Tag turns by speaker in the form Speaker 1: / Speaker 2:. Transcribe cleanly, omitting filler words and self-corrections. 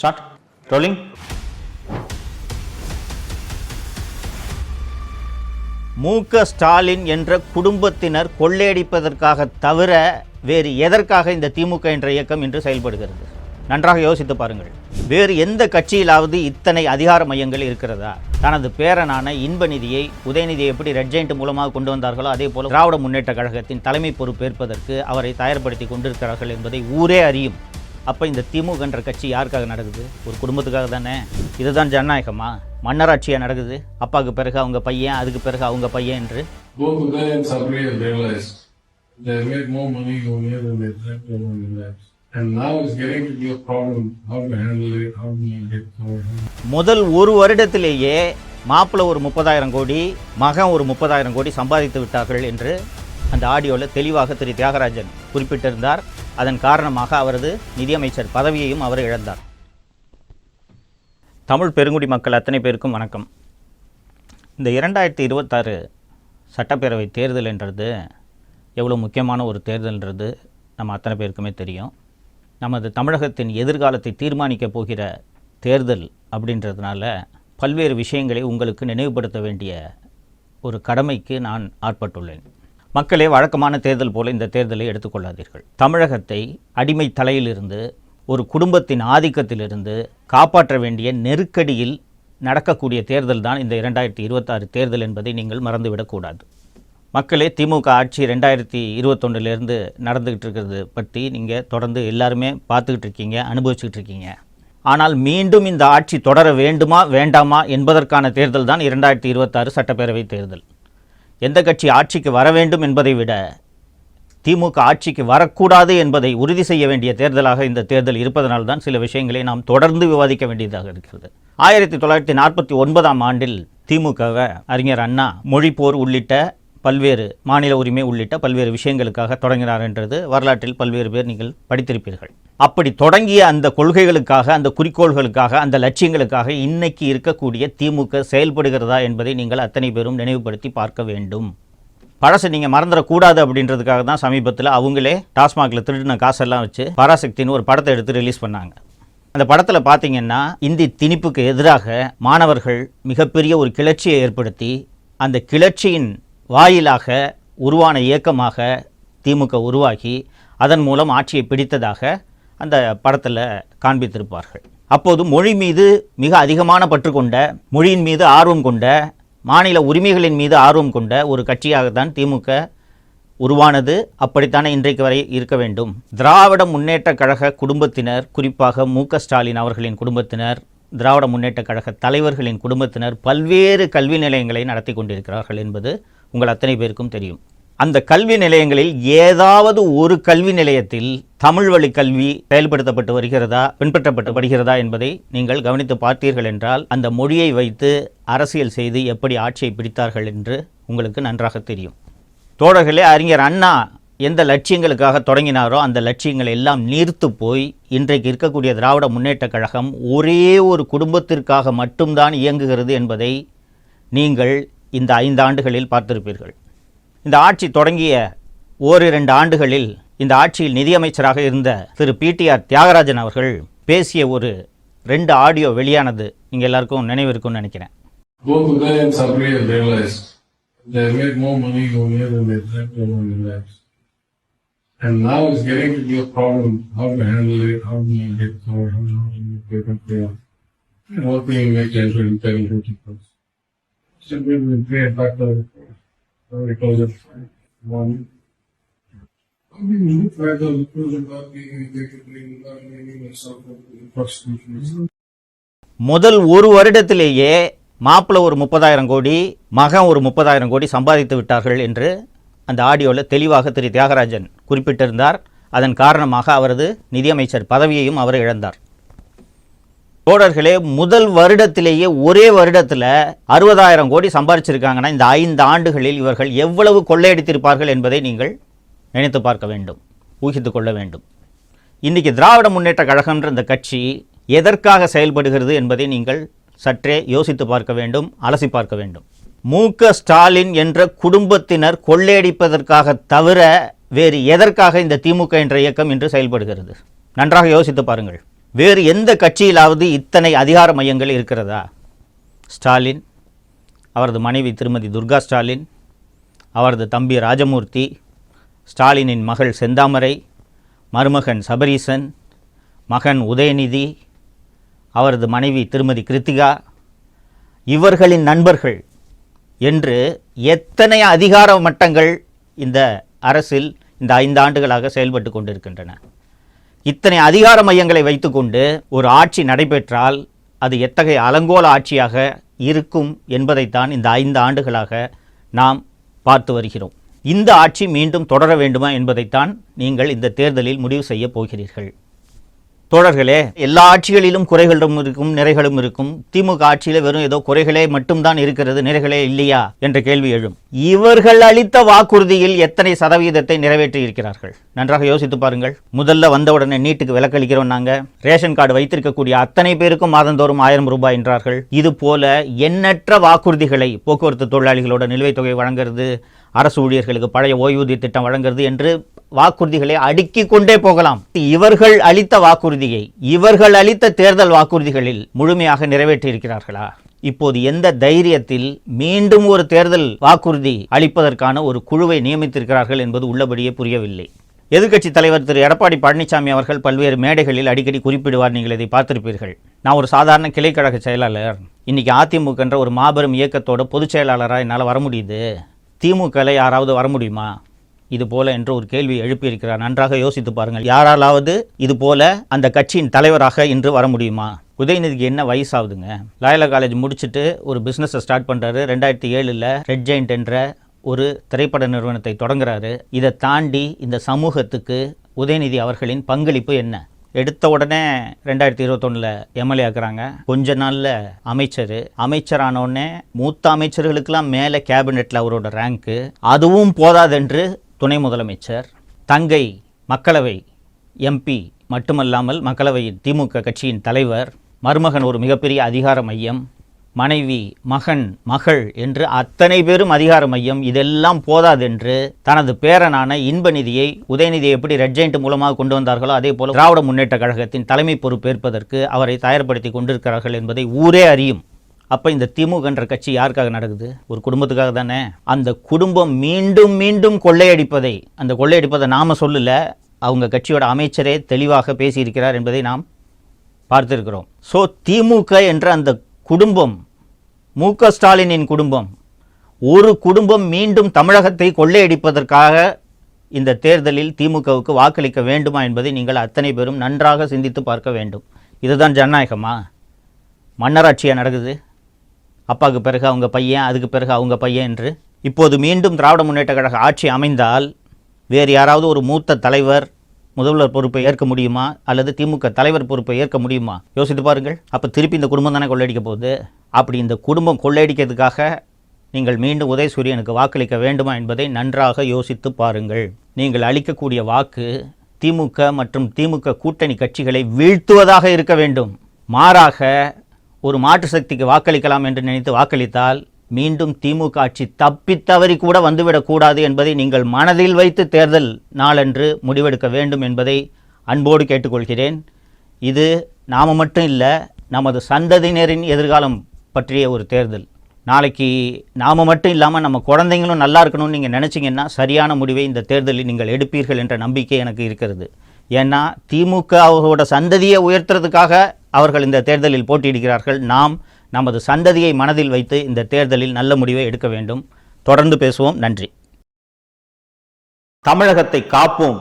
Speaker 1: Start. Rolling. மு.க. ஸ்டாலின் என்ற குடும்பத்தினர் கொள்ளையடிப்பதற்காக தவிர வேறு எதற்காக இந்த திமுக என்ற இயக்கம் இன்று செயல்படுகிறது? நன்றாக யோசித்து பாருங்கள். வேறு எந்த கட்சியிலாவது இத்தனை அதிகார மையங்கள் இருக்கிறதா? தனது பேரனான இன்பநிதியை, உதயநிதியை எப்படி ரெட் ஜெயண்ட் மூலமாக கொண்டு வந்தார்களோ அதே போல திராவிட முன்னேற்ற கழகத்தின் தலைமை பொறுப்பேற்பதற்கு அவரை தயார்படுத்தி கொண்டிருக்கிறார்கள் என்பதை ஊரே அறியும். அப்போ இந்த திமுக என்ற கட்சி யாருக்காக நடக்குது? ஒரு குடும்பத்துக்காக தானே. இதுதான் ஜனநாயகமா? மன்னராட்சியாக நடக்குது. அப்பாவுக்கு பிறகு அவங்க பையன், அதுக்கு பிறகு அவங்க பையன் என்று. முதல் ஒரு வருடத்திலேயே மாப்பிள்ளை ஒரு 30,000 கோடி, மகன் ஒரு 30,000 கோடி சம்பாதித்து விட்டார்கள் என்று அந்த ஆடியோவில் தெளிவாக திரு தியாகராஜன் குறிப்பிட்டிருந்தார். அதன் காரணமாக அவரது நிதியமைச்சர் பதவியையும் அவர் இழந்தார். தமிழ் பெருங்குடி மக்கள் அத்தனை பேருக்கும் வணக்கம். இந்த 2026 சட்டப்பேரவை தேர்தல் என்றது எவ்வளோ முக்கியமான ஒரு தேர்தல்ன்றது நம்ம அத்தனை பேருக்குமே தெரியும். நமது தமிழகத்தின் எதிர்காலத்தை தீர்மானிக்கப் போகிற தேர்தல் அப்படின்றதுனால பல்வேறு விஷயங்களை உங்களுக்கு நினைவுபடுத்த வேண்டிய ஒரு கடமைக்கு நான் ஆட்பட்டுள்ளேன். மக்களே, வழக்கமான தேர்தல் போல இந்த தேர்தலை எடுத்துக்கொள்ளாதீர்கள். தமிழகத்தை அடிமை தலையிலிருந்து, ஒரு குடும்பத்தின் ஆதிக்கத்திலிருந்து காப்பாற்ற வேண்டிய நெருக்கடியில் நடக்கக்கூடிய தேர்தல் தான் இந்த 2026 தேர்தல் என்பதை நீங்கள் மறந்துவிடக்கூடாது. மக்களே, திமுக ஆட்சி 2021 நடந்துக்கிட்டு இருக்கிறது பற்றி நீங்கள் தொடர்ந்து எல்லாருமே பார்த்துக்கிட்டு இருக்கீங்க, அனுபவிச்சுக்கிட்டு இருக்கீங்க. ஆனால் மீண்டும் இந்த ஆட்சி தொடர வேண்டுமா வேண்டாமா என்பதற்கான தேர்தல் தான் 2026 சட்டப்பேரவை தேர்தல். எந்த கட்சி ஆட்சிக்கு வர வேண்டும் என்பதை விட திமுக ஆட்சிக்கு வரக்கூடாது என்பதை உறுதி செய்ய வேண்டிய தேர்தலாக இந்த தேர்தல் இருப்பதனால்தான் சில விஷயங்களை நாம் தொடர்ந்து விவாதிக்க வேண்டியதாக இருக்கிறது. 1949ஆம் ஆண்டில் திமுகவை அறிஞர் அண்ணா மொழிப்போர் உள்ளிட்ட பல்வேறு மாநில உரிமை உள்ளிட்ட பல்வேறு விஷயங்களுக்காக தொடங்கினார் என்றது வரலாற்றில் பல்வேறு பேர் நீங்கள் படித்திருப்பீர்கள். அப்படி தொடங்கிய அந்த கொள்கைகளுக்காக, அந்த குறிக்கோள்களுக்காக, அந்த லட்சியங்களுக்காக இன்னைக்கு இருக்கக்கூடிய திமுக செயல்படுகிறதா என்பதை நீங்கள் அத்தனை பேரும் நினைவுபடுத்தி பார்க்க வேண்டும். பழசை நீங்கள் மறந்துடக்கூடாது அப்படின்றதுக்காக தான் சமீபத்தில் அவங்களே டாஸ்மாகில் திருடின காசெல்லாம் வச்சு பராசக்தின்னு ஒரு படத்தை எடுத்து ரிலீஸ் பண்ணாங்க. அந்த படத்தில் பார்த்தீங்கன்னா இந்தி திணிப்புக்கு எதிராக மாணவர்கள் மிகப்பெரிய ஒரு கிளர்ச்சியை ஏற்படுத்தி அந்த கிளர்ச்சியின் வாயிலாக உருவான இயக்கமாக திமுக உருவாகி அதன் மூலம் ஆட்சியை பிடித்ததாக அந்த படத்தில் காண்பித்திருப்பார்கள். அப்போது மொழி மீது மிக அதிகமான பற்று கொண்ட, மொழியின் மீது ஆர்வம் கொண்ட, மாநில உரிமைகளின் மீது ஆர்வம் கொண்ட ஒரு கட்சியாகத்தான் திமுக உருவானது. அப்படித்தானே இன்றைக்கு வரை இருக்க வேண்டும். திராவிட முன்னேற்ற கழக குடும்பத்தினர், குறிப்பாக மு.க. ஸ்டாலின் அவர்களின் குடும்பத்தினர், திராவிட முன்னேற்ற கழக தலைவர்களின் குடும்பத்தினர் பல்வேறு கல்வி நிலையங்களை நடத்தி கொண்டிருக்கிறார்கள் என்பது உங்கள் அத்தனை பேருக்கும் தெரியும். அந்த கல்வி நிலையங்களில் ஏதாவது ஒரு கல்வி நிலையத்தில் தமிழ் வழி கல்வி செயல்படுத்தப்பட்டு வருகிறதா, பின்பற்றப்பட்டு வருகிறதா என்பதை நீங்கள் கவனித்து பார்த்தீர்கள் என்றால் அந்த மொழியை வைத்து அரசியல் செய்து எப்படி ஆட்சியை பிடித்தார்கள் என்று உங்களுக்கு நன்றாக தெரியும். தோழர்களே, அறிஞர் அண்ணா எந்த லட்சியங்களுக்காக தொடங்கினாரோ அந்த லட்சியங்கள் எல்லாம் நீர்த்து போய் இன்றைக்கு இருக்கக்கூடிய திராவிட முன்னேற்ற கழகம் ஒரே ஒரு குடும்பத்திற்காக மட்டும்தான் இயங்குகிறது என்பதை நீங்கள் இந்த 5 ஆண்டுகளில் பார்த்திருப்பீர்கள். இந்த ஆட்சி தொடங்கிய 1-2 ஆண்டுகளில் இந்த ஆட்சியில் நிதியமைச்சராக இருந்த திரு PTR தியாகராஜன் அவர்கள் பேசிய ஒரு 2 ஆடியோ வெளியானது நீங்கள் எல்லாருக்கும் நினைவு இருக்கும்னு நினைக்கிறேன்.
Speaker 2: And now it's getting to be a problem how to handle it, how do you get covered, how do you get it there, and what do you make enter in 10-50%. So we will pay it back to because of one. I mean, you try to look about being prosecution.
Speaker 1: முதல் ஒரு வருடத்திலேயே மாப்பிள்ளை ஒரு 30,000 கோடி, மகன் ஒரு 30,000 கோடி சம்பாதித்து விட்டார்கள் என்று அந்த ஆடியோவில் தெளிவாக திரு தியாகராஜன் குறிப்பிட்டிருந்தார். அதன் காரணமாக அவரது நிதியமைச்சர் பதவியையும் அவர் இழந்தார். தோழர்களே, முதல் வருடத்திலேயே ஒரே வருடத்தில் 60,000 கோடி சம்பாதிச்சிருக்காங்கன்னா இந்த 5 ஆண்டுகளில் இவர்கள் எவ்வளவு கொள்ளையடித்திருப்பார்கள் என்பதை நீங்கள் நினைத்து பார்க்க வேண்டும், ஊகித்து கொள்ள வேண்டும். இன்றைக்கி திராவிட முன்னேற்ற கழகம்ன்ற இந்த கட்சி எதற்காக செயல்படுகிறது என்பதை நீங்கள் சற்றே யோசித்து பார்க்க வேண்டும், அலசி பார்க்க வேண்டும். மு.க. ஸ்டாலின் என்ற குடும்பத்தினர் கொள்ளையடிப்பதற்காக தவிர வேறு எதற்காக இந்த திமுக என்ற இயக்கம் இன்று செயல்படுகிறது? நன்றாக யோசித்து பாருங்கள். வேறு எந்த கட்சியிலாவது இத்தனை அதிகார மையங்கள் இருக்கிறதா? ஸ்டாலின், அவரது மனைவி திருமதி துர்கா ஸ்டாலின், அவரது தம்பி ராஜமூர்த்தி, ஸ்டாலினின் மகள் செந்தாமரை, மருமகன் சபரீசன், மகன் உதயநிதி, அவரது மனைவி திருமதி கிருத்திகா, இவர்களின் நண்பர்கள் என்று எத்தனை அதிகார மட்டங்கள் இந்த அரசில் இந்த 5 ஆண்டுகளாக செயல்பட்டு கொண்டிருக்கின்றன. இத்தனை அதிகார மையங்களை வைத்துக்கொண்டு ஒரு ஆட்சி நடைபெற்றால் அது எத்தகைய அலங்கோல ஆட்சியாக இருக்கும் என்பதைத்தான் இந்த 5 ஆண்டுகளாக நாம் பார்த்து வருகிறோம். இந்த ஆட்சி மீண்டும் தொடர வேண்டுமா என்பதைத்தான் நீங்கள் இந்த தேர்தலில் முடிவு செய்ய போகிறீர்கள். தோழர்களே, எல்லா ஆட்சிகளிலும் குறைகளும் இருக்கும், நிறைகளும் இருக்கும். திமுக ஆட்சியில் வெறும் ஏதோ குறைகளே மட்டும்தான் இருக்கிறது, நிறைகளே இல்லையா என்ற கேள்வி எழும். இவர்கள் அளித்த வாக்குறுதியில் எத்தனை சதவீதத்தை நிறைவேற்றி இருக்கிறார்கள்? நன்றாக யோசித்து பாருங்கள். முதல்ல வந்தவுடனே நீட்டுக்கு விலக்களிக்கிறோம், நாங்கள் ரேஷன் கார்டு வைத்திருக்கக்கூடிய அத்தனை பேருக்கும் மாதந்தோறும் 1000 ரூபாய் என்றார்கள். இது போல எண்ணற்ற வாக்குறுதிகளை, போக்குவரத்து தொழிலாளிகளோட நிலுவைத் தொகை வழங்குறது, அரசு ஊழியர்களுக்கு பழைய ஓய்வூதிய திட்டம் வழங்குறது என்று வாக்குறுதிகளை அடுக்கிக் கொண்டே போகலாம். இவர்கள் அளித்த வாக்குறுதியை, இவர்கள் அளித்த தேர்தல் வாக்குறுதிகளில் முழுமையாக நிறைவேற்றி இருக்கிறார்களா? இப்போது எந்த தைரியத்தில் மீண்டும் ஒரு தேர்தல் வாக்குறுதி அளிப்பதற்கான ஒரு குழுவை நியமித்திருக்கிறார்கள் என்பது உள்ளபடியே புரியவில்லை. எதிர்க்கட்சி தலைவர் திரு எடப்பாடி பழனிசாமி அவர்கள் பல்வேறு மேடைகளில் அடிக்கடி குறிப்பிடுவார், நீங்கள் இதை பார்த்திருப்பீர்கள். நான் ஒரு சாதாரண கிளைக்கழக செயலாளர், இன்னைக்கு அதிமுக என்ற ஒரு மாபெரும் இயக்கத்தோட பொதுச் செயலாளராக என்னால் வர முடியுது, திமுகவில் யாராவது வர முடியுமா இது போல என்று ஒரு கேள்வி எழுப்பியிருக்கிறார். நன்றாக யோசித்து பாருங்கள். யாராலாவது இது போல அந்த கட்சியின் தலைவராக இன்று வர முடியுமா? உதயநிதிக்கு என்ன வயசாகுதுங்க? லாயலா காலேஜ் முடிச்சுட்டு ஒரு பிஸ்னஸை ஸ்டார்ட் பண்ணுறாரு. 2007 ரெட் ஜெயண்ட் என்ற ஒரு திரைப்பட நிறுவனத்தை தொடங்குறாரு. இதை தாண்டி இந்த சமூகத்துக்கு உதயநிதி அவர்களின் பங்களிப்பு என்ன? எடுத்த உடனே 2021 எம்எல்ஏ ஆக்குறாங்க. கொஞ்ச நாளில் அமைச்சரானோடனே மூத்த அமைச்சர்களுக்கெல்லாம் மேலே கேபினெட்டில் அவரோட ரேங்க்கு. அதுவும் போதாதென்று துணை முதலமைச்சர், தங்கை மக்களவை எம்பி மட்டுமல்லாமல் மக்களவையின் திமுக கட்சியின் தலைவர், மருமகன் ஒரு மிகப்பெரிய அதிகார மையம், மனைவி, மகன், மகள் என்று அத்தனை பேரும் அதிகார மையம். இதெல்லாம் போதாதென்று தனது பேரனான இன்பநிதியை, உதயநிதியை எப்படி ரெட் ஜெயண்ட் மூலமாக கொண்டு வந்தார்களோ அதே போல திராவிட முன்னேற்ற கழகத்தின் தலைமை பொறுப்பேற்பதற்கு அவரை தயார்படுத்தி கொண்டிருக்கிறார்கள் என்பதை ஊரே அறியும். அப்போ இந்த திமுக என்ற கட்சி யாருக்காக நடக்குது? ஒரு குடும்பத்துக்காக தானே. அந்த குடும்பம் மீண்டும் மீண்டும் கொள்ளையடிப்பதை, அந்த கொள்ளையடிப்பதை நாம சொல்லல, அவங்க கட்சியோட அமைச்சரே தெளிவாக பேசியிருக்கிறார் என்பதை நாம் பார்த்திருக்கிறோம். ஸோ திமுக என்ற அந்த குடும்பம், மு.க. ஸ்டாலினின் குடும்பம், ஒரு குடும்பம் மீண்டும் தமிழகத்தை கொள்ளையடிப்பதற்காக இந்த தேர்தலில் திமுகவுக்கு வாக்களிக்க வேண்டுமா என்பதை நீங்கள் அத்தனை பேரும் நன்றாக சிந்தித்து பார்க்க வேண்டும். இதுதான் ஜனநாயகமா? மன்னராட்சியாக நடக்குது. அப்பாவுக்கு பிறகு அவங்க பையன், அதுக்கு பிறகு அவங்க பையன் என்று. இப்போது மீண்டும் திராவிட முன்னேற்ற கழக ஆட்சி அமைந்தால் வேறு யாராவது ஒரு மூத்த தலைவர் முதல்வர் பொறுப்பை ஏற்க முடியுமா? அல்லது திமுக தலைவர் பொறுப்பை ஏற்க முடியுமா? யோசித்து பாருங்கள். அப்போ திருப்பி இந்த குடும்பம் தானே கொள்ளையடிக்க போகுது. அப்படி இந்த குடும்பம் கொள்ளையடிக்கிறதுக்காக நீங்கள் மீண்டும் உதயசூரியனுக்கு வாக்களிக்க வேண்டுமா என்பதை நன்றாக யோசித்து பாருங்கள். நீங்கள் அளிக்கக்கூடிய வாக்கு திமுக மற்றும் திமுக கூட்டணி கட்சிகளை வீழ்த்துவதாக இருக்க வேண்டும். மாறாக ஒரு மாற்று சக்திக்கு வாக்களிக்கலாம் என்று நினைத்து வாக்களித்தால் மீண்டும் திமுக ஆட்சி தப்பித்தவறி கூட வந்துவிடக்கூடாது என்பதை நீங்கள் மனதில் வைத்து தேர்தல் நாளன்று முடிவெடுக்க வேண்டும் என்பதை அன்போடு கேட்டுக்கொள்கிறேன். இது நாம் மட்டும் இல்லை, நமது சந்ததியினரின் எதிர்காலம் பற்றிய ஒரு தேர்தல். நாளைக்கு நாம் மட்டும் இல்லாமல் நம்ம குழந்தைங்களும் நல்லா இருக்கணும்னு நீங்கள் நினச்சிங்கன்னா சரியான முடிவை இந்த தேர்தலில் நீங்கள் எடுப்பீர்கள் என்ற நம்பிக்கை எனக்கு இருக்கிறது. ஏன்னா திமுக அவரோட சந்ததியை உயர்த்துறதுக்காக அவர்கள் இந்த தேர்தலில் போட்டியிடுகிறார்கள். நாம் நமது சந்ததியை மனதில் வைத்து இந்த தேர்தலில் நல்ல முடிவை எடுக்க வேண்டும். தொடர்ந்து பேசுவோம். நன்றி. தமிழகத்தை காப்போம்.